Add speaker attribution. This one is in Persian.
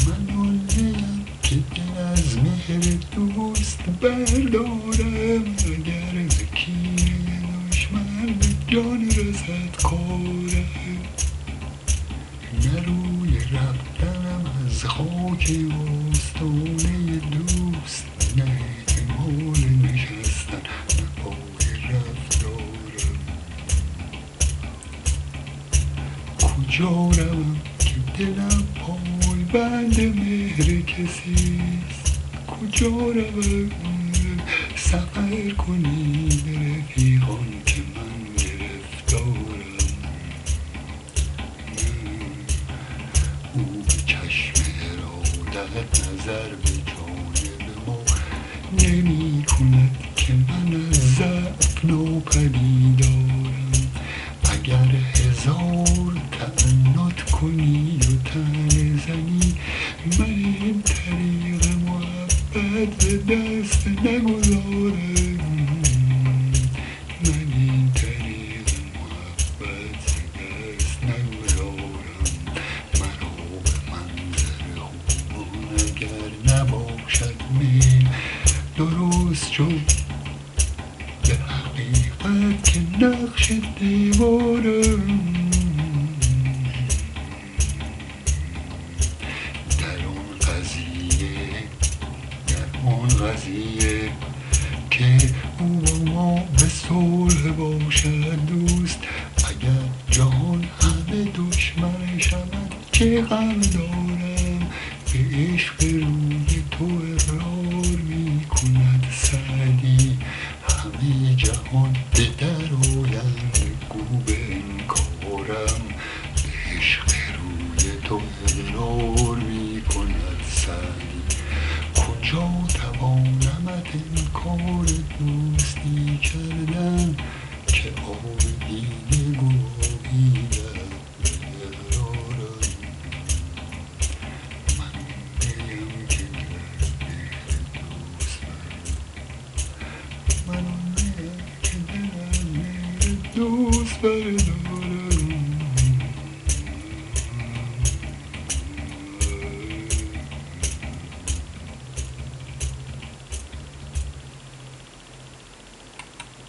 Speaker 1: من آنیم که دل از مهر دوست بردارم، اگر ز کینه دشمن به جان رسد کارم. نه روی رفتنم از خاک آستانه دوست، نه احتمال نشستن نه پای رفتارم. کجا روم که دلم پای بند مهر کسیست، کجا روم سفر کنی به رفیقان که من گرفتارم. او به چشم ارادت نظر به جانب ما نمی کند که من از ضعف ناپدیدارم. اگر هزار تعنت کنی و طعنه زنی، من این طریق محبت ز دست نگذارم. من این طریق محبت ز دست نگذارم. مرا به منظر خوبان اگر نباشد میل، درست شد به حقیقت که نقش دیوارم. در آن قضیه که او با ما به صلح باشد دوست، اگر جهان همه دشمن شود چه غم دارم. به عشق روی تو اقرار می کند سعدی، همه جهان به در آیند گو به انکارم. به عشق روی تو اقرار می کند سعدی، کجا توانمت انکار دوستی کردن که آب دین گواهی دهد به اقرارم. من دلم که گرد دوست من آن که دل از مهر دوست بردارم.